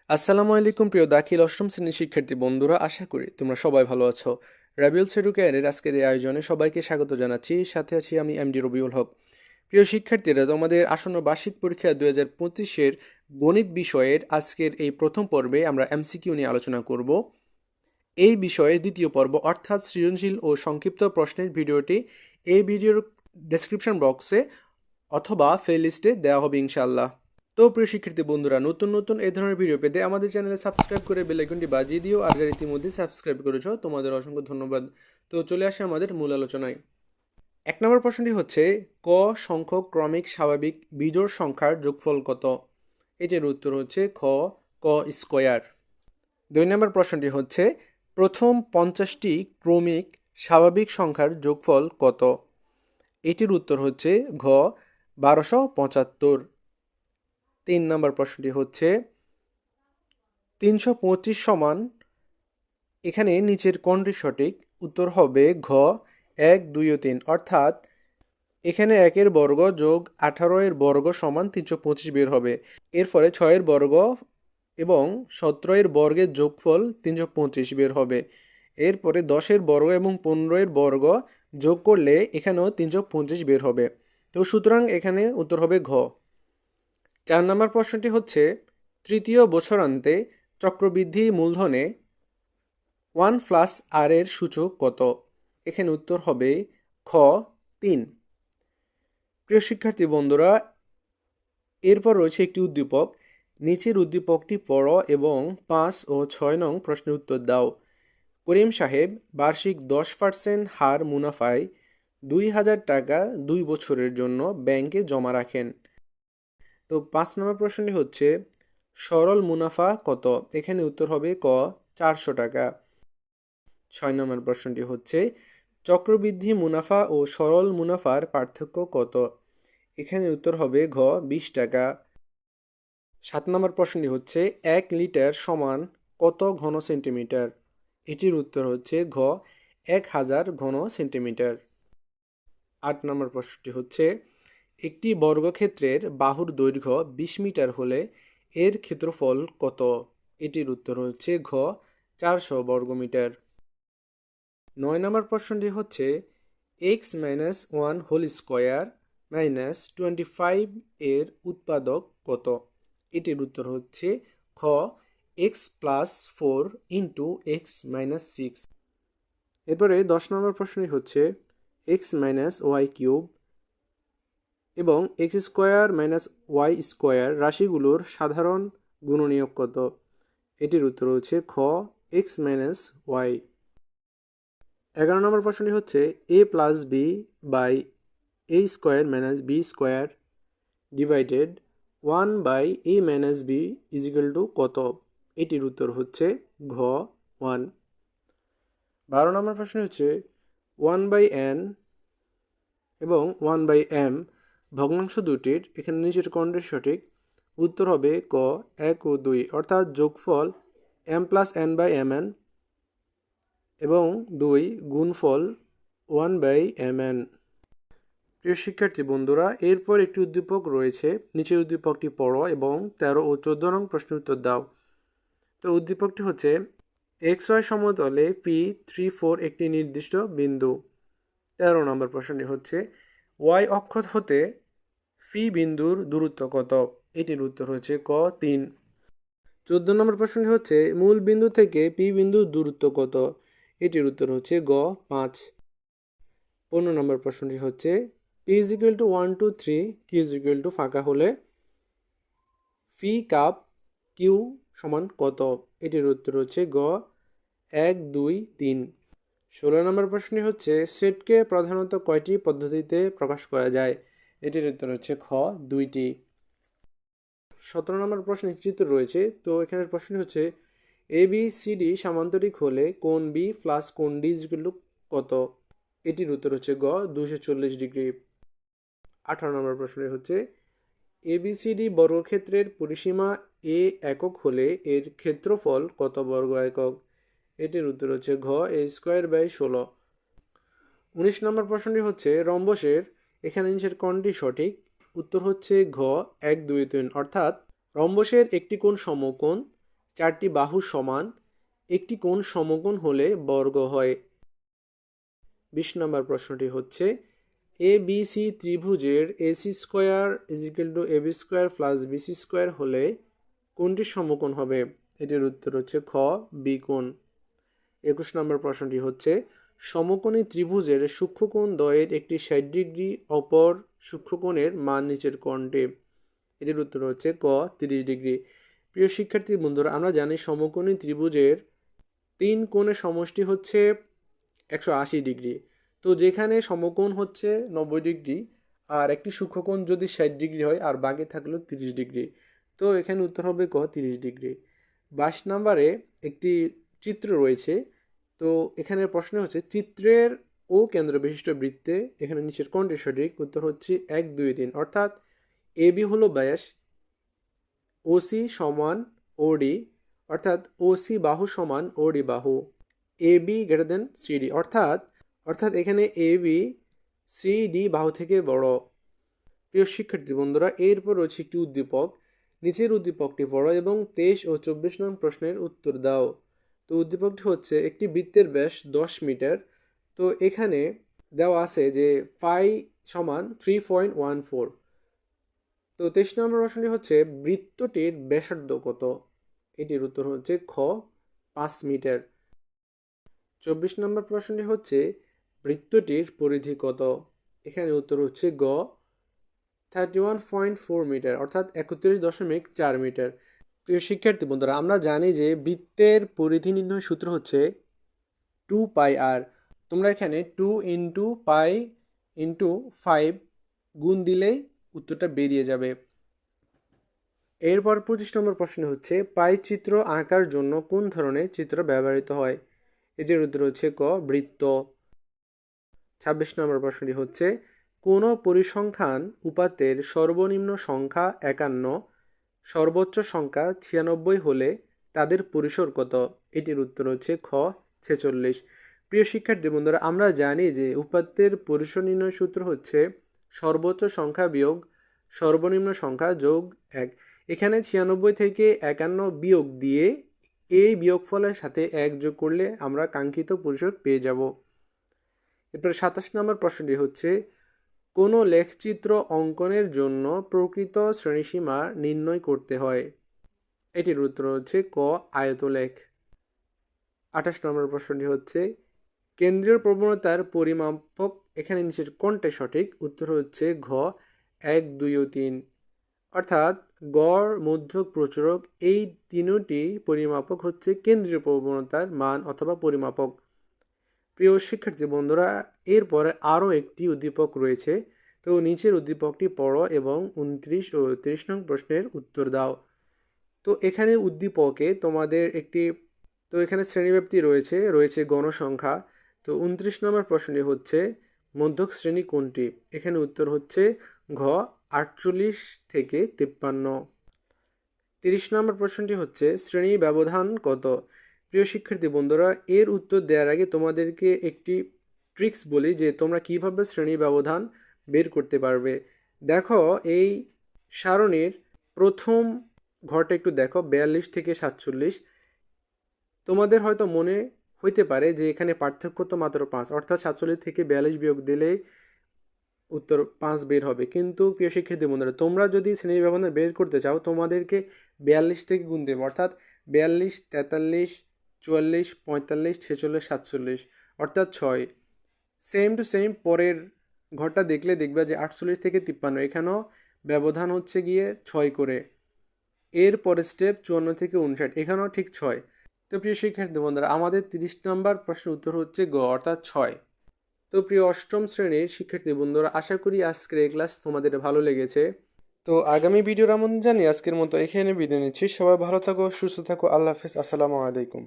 আসসালামু আলাইকুম প্রিয় দাখিল অষ্টম শ্রেণীর শিক্ষার্থী বন্ধুরা, আশা করি তোমরা সবাই ভালো আছো। রাবিউল এডুকেয়ারের আজকের এই আয়োজনে সবাইকে স্বাগত জানাচ্ছি। সাথে আছি আমি এমডি রবিউল হক। প্রিয় শিক্ষার্থীরা, তোমাদের আসন্ন বার্ষিক পরীক্ষা 2025-এর গণিত বিষয়ের আজকের এই প্রথম পর্বে আমরা এমসিকিউ নিয়ে আলোচনা করব। এই বিষয়ের দ্বিতীয় পর্ব অর্থাৎ সৃজনশীল ও সংক্ষিপ্ত প্রশ্নের ভিডিওটি এই ভিডিওর ডেসক্রিপশন বক্সে অথবা প্লেলিস্টে দেওয়া হবে ইনশাআল্লাহ। তো প্রিয় শিক্ষার্থী বন্ধুরা, নতুন নতুন এই ধরনের ভিডিও পেতে আমাদের চ্যানেলে সাবস্ক্রাইব করে বেল আইকনটি বাজিয়ে দিও। আর যারা ইতিমধ্যে সাবস্ক্রাইব করেছো তোমাদের অসংখ্য ধন্যবাদ। তো চলে আসে আমাদের মূল আলোচনায়। 1 নম্বর প্রশ্নটি হচ্ছে, ক সংখ্যক ক্রমিক স্বাভাবিক বিজোড় সংখ্যার যোগফল কত? এটির উত্তর হচ্ছে ক স্কয়ার। 2 নম্বর প্রশ্নটি হচ্ছে, প্রথম 50টি ক্রমিক স্বাভাবিক সংখ্যার যোগফল কত? এটির উত্তর হচ্ছে ঘ 1275। 3 নম্বর প্রশ্নটি হচ্ছে, 325 সমান, এখানে নিচের কোনটি সঠিক? উত্তর হবে ঘ 1, 2 ও 3। অর্থাৎ এখানে 1-এর বর্গ যোগ 18-এর বর্গ সমান 325 বের হবে। এর ফলে 6-এর বর্গ এবং 17-এর বর্গের যোগফল 325 বের হবে। এরপরে 10-এর বর্গ এবং 15-এর বর্গ যোগ করলে এখানেও 325 বের হবে। তো সুতরাং এখানে উত্তর হবে ঘ। 4 নম্বর প্রশ্নটি হচ্ছে, তৃতীয় বছরান্তে চক্রবৃদ্ধি মূলধনে 1+r এর সূচক কত? এখানে উত্তর হবে খ 3। প্রিয় শিক্ষার্থী বন্ধুরা, এরপর রয়েছে একটি উদ্দীপক। নিচের উদ্দীপকটি পড়ো এবং 5 ও 6 নং প্রশ্নের উত্তর দাও। করিম সাহেব বার্ষিক 10% হার মুনাফায় 2000 টাকা 2 বছরের জন্য ব্যাংকে জমা রাখেন। তো 5 নম্বর প্রশ্নটি হচ্ছে, সরল মুনাফা কত? এখানে উত্তর হবে ক 400 টাকা। 6 নম্বর প্রশ্নটি হচ্ছে, চক্রবৃদ্ধি মুনাফা ও সরল মুনাফার পার্থক্য কত? এখানে উত্তর হবে ঘ 20 টাকা। 7 নম্বর প্রশ্নটি হচ্ছে, 1 লিটার সমান কত ঘন সেন্টিমিটার? এটির উত্তর হচ্ছে ঘ 1000 ঘন সেন্টিমিটার। 8 নম্বর প্রশ্নটি হচ্ছে, একটি বর্গক্ষেত্রের বাহুর দৈর্ঘ্য 20 মিটার হলে এর ক্ষেত্রফল কত? এটির উত্তর হচ্ছে ঘ 400 বর্গমিটার। 9 নম্বর প্রশ্নটি হচ্ছে, x-1 হোল স্কোয়ার মাইনাস 25 এর উৎপাদক কত? এটির উত্তর হচ্ছে খ x+4 ইন্টু x-6। এরপরে 10 নম্বর প্রশ্নটি হচ্ছে, x-y³ এবং x² - y² রাশিগুলোর সাধারণ গুণনীয়ক কত? এটির উত্তর হচ্ছে খ x-y। 11 নম্বর প্রশ্নটি হচ্ছে, a+b/a² - b² divided 1/a - b কত? এটির উত্তর হচ্ছে ঘ 1। 12 নম্বর প্রশ্ন হচ্ছে, 1/n এবং 1/m ভগ্নাংশ দুটির এখানে নিচের কোনটি সঠিক? উত্তর হবে ক 1 ও 2। অর্থাৎ যোগফল m+n/mn এবং 2 গুণফল 1/mn। প্রিয় শিক্ষার্থী বন্ধুরা, এরপর একটি উদ্দীপক রয়েছে। নিচের উদ্দীপকটি পড়ো এবং 13 ও 14 নং প্রশ্নের উত্তর দাও। তো উদ্দীপকটি হচ্ছে, XY সমতলে P34 একটি নির্দিষ্ট বিন্দু। 13 নম্বর প্রশ্নটি হচ্ছে, Y অক্ষ হতে ফি বিন্দুর দূরত্ব কত? এটির উত্তর হচ্ছে ক 3। 14 নম্বর প্রশ্নটি হচ্ছে, মূল বিন্দু থেকে পি বিন্দুর দূরত্ব কত? এটির উত্তর হচ্ছে গ 5। 15 নম্বর প্রশ্নটি হচ্ছে, P=1 2 3 Q= ফাঁকা হলে ফি কাপ কিউ সমান কত? এটির উত্তর হচ্ছে গ 1 2 3। 16 নম্বর প্রশ্নটি হচ্ছে, সেটকে প্রধানত কয়টি পদ্ধতিতে প্রকাশ করা যায়? এটির উত্তর হচ্ছে খ 2টি। 17 নম্বর প্রশ্নে চিত্র রয়েছে। তো এখানের প্রশ্নটি হচ্ছে, ABCD সামান্তরিক হলে কোণ বি প্লাস কোণ ডি কত? এটির উত্তর হচ্ছে গ 240 ডিগ্রি। 18 নম্বর প্রশ্নটি হচ্ছে, ABCD বর্গক্ষেত্রের পরিসীমা এ একক হলে এর ক্ষেত্রফল কত বর্গ একক? এটির উত্তর হচ্ছে ঘ a²/16। 19 নম্বর প্রশ্নটি হচ্ছে, রম্বসের এখানে নিচের কোণটি সঠিক? উত্তর হচ্ছে ঘ 1 2 3। অর্থাৎ রম্বসের একটি কোণ সমকোণ চারটি বাহু সমান একটি কোণ সমকোণ হলে বর্গ হয়। 20 নম্বর প্রশ্নটি হচ্ছে এ বি সি ত্রিভুজের AC square is equal to AB square plus BC square হলে কোনটি সমকোণ হবে? এটির উত্তর হচ্ছে খ বি কোণ। 21 নম্বর প্রশ্নটি হচ্ছে সমকোণী ত্রিভুজের সূক্ষ্মকোণ দ্বয়ের একটি 60 ডিগ্রি অপর সূক্ষ্মকোণের মান নিচের কোণটি। এটির উত্তর হচ্ছে ক 30 ডিগ্রি। প্রিয় শিক্ষার্থী বন্ধুরা, আমরা জানি সমকোণী ত্রিভুজের 3 কোণের সমষ্টি হচ্ছে 180 ডিগ্রি। তো যেখানে সমকোণ হচ্ছে 90 ডিগ্রি আর একটি সূক্ষ্মকোণ যদি 60 ডিগ্রি হয় আর বাকি থাকলো 30 ডিগ্রি, তো এখানে উত্তর হবে ক 30 ডিগ্রি। 22 নম্বরে একটি চিত্র রয়েছে। তো এখানে প্রশ্ন হচ্ছে চিত্রের ও কেন্দ্র বিশিষ্ট বৃত্তে এখানে নিচের কোণটি সঠিক? উত্তর হচ্ছে 1 2 3, অর্থাৎ এ বি হলো ব্যাস, ওসি সমান ওডি, অর্থাৎ ওসি বাহু সমান ওডি বাহু, A B greater than CD, অর্থাৎ এখানে এ বি সিডি বাহু থেকে বড়। প্রিয় শিক্ষার্থী বন্ধুরা, এরপর রয়েছে একটি উদ্দীপক। নিচের উদ্দীপকটি পড়ো এবং 23 ও 24 নং প্রশ্নের উত্তর দাও। তো উদ্দীপকটি হচ্ছে একটি বৃত্তের ব্যাস 10 মিটার। তো এখানে দেওয়া আছে যে ফাই সমান 3.14। তো 23 নম্বর প্রশ্নটি হচ্ছে বৃত্তটির ব্যাসার্ধ কত? এটির উত্তর হচ্ছে খ 5 মিটার। 24 নম্বর প্রশ্নটি হচ্ছে বৃত্তটির পরিধি কত? এখানে উত্তর হচ্ছে গ 31.4 মিটার, অর্থাৎ 31.4 মিটার। প্রিয় শিক্ষার্থী বন্ধুরা, আমরা জানি যে বৃত্তের পরিধি নির্ণয় সূত্র হচ্ছে 2 পাই আর। তোমরা এখানে 2 ইন্টু পাই ইন্টু 5 গুণ দিলেই উত্তরটা বেরিয়ে যাবে। এরপর 25 নম্বর প্রশ্ন হচ্ছে পাই চিত্র আঁকার জন্য কোন ধরনের চিত্র ব্যবহৃত হয়? এটির উত্তর হচ্ছে ক বৃত্ত। 26 নম্বর প্রশ্নটি হচ্ছে কোন পরিসংখ্যান উপাত্তের সর্বনিম্ন সংখ্যা 51, সর্বোচ্চ সংখ্যা 96 হলে তাদের পরিসর কত? এটির উত্তর হচ্ছে খ 46। প্রিয় শিক্ষার্থী বন্ধুরা, আমরা জানি যে উপাত্তের পরিসর নির্ণয় সূত্র হচ্ছে সর্বোচ্চ সংখ্যা বিয়োগ সর্বনিম্ন সংখ্যা যোগ 1। এখানে 96 থেকে 51 বিয়োগ দিয়ে এই বিয়োগফলের সাথে 1 যোগ করলে আমরা কাঙ্ক্ষিত পরিসর পেয়ে যাব। এরপর 27 নম্বর প্রশ্নটি হচ্ছে কোনো লেখচিত্র অঙ্কনের জন্য প্রকৃত শ্রেণীসীমা নির্ণয় করতে হয়? এটির উত্তর হচ্ছে ক আয়তলেখ। 28 নম্বর প্রশ্নটি হচ্ছে কেন্দ্রীয় প্রবণতার পরিমাপক এখানে নিচের কোনটা সঠিক? উত্তর হচ্ছে ঘ 1 2 ও 3, অর্থাৎ গড় মধ্যক প্রচুরক এই তিনটি পরিমাপক হচ্ছে কেন্দ্রীয় প্রবণতার মান অথবা পরিমাপক। প্রিয় শিক্ষার্থী বন্ধুরা, এরপরে আরও একটি উদ্দীপক রয়েছে। তো নিচের উদ্দীপকটি পড়ো এবং 29 ও 30 নং প্রশ্নের উত্তর দাও। তো এখানে উদ্দীপকে তোমাদের এখানে শ্রেণীব্যাপ্তি রয়েছে গণসংখ্যা। তো 29 নম্বর প্রশ্নটি হচ্ছে মধ্যক শ্রেণী কোনটি? এখানে উত্তর হচ্ছে ঘ 48 থেকে 53। 30 নম্বর প্রশ্নটি হচ্ছে শ্রেণী ব্যবধান কত? প্রিয় শিক্ষার্থী বন্ধুরা, এর উত্তর দেওয়ার আগে তোমাদেরকে একটি ট্রিক্স বলি যে তোমরা কিভাবে শ্রেণী ব্যবধান বের করতে পারবে। দেখো, এই সারণীর প্রথম ঘরটা একটু দেখো, 42 থেকে 47। তোমাদের হয়তো মনে হইতে পারে যে এখানে পার্থক্য তো মাত্র 5, অর্থাৎ 47 থেকে 42 বিয়োগ দিলেই উত্তর 5 বের হবে। কিন্তু প্রিয় শিক্ষার্থী বন্ধুরা, তোমরা যদি শ্রেণী ব্যবধান বের করতে চাও তোমাদেরকে 42 থেকে গুণ দেবে, অর্থাৎ 42 43 44 45 46 47, অর্থাৎ 6। সেম টু সেম পরের ঘরটা দেখবে যে 48 থেকে 53, এখানেও ব্যবধান হচ্ছে গিয়ে 6 করে। এর পরের স্টেপ 54 থেকে 59, এখানেও ঠিক 6। তো প্রিয় শিক্ষার্থী বন্ধুরা, আমাদের 30 নম্বর প্রশ্নের উত্তর হচ্ছে গ অর্থাৎ 6। তো প্রিয় অষ্টম শ্রেণীর শিক্ষার্থী বন্ধুরা, আশা করি আজকের এই ক্লাস তোমাদের ভালো লেগেছে। তো আগামী ভিডিওর আমন্ত্রণ জানিয়ে আজকের মতো এখানে বিদায় নিচ্ছি। সবাই ভালো থাকো, সুস্থ থাকো, আল্লাহ হাফেজ, আসসালামু আলাইকুম।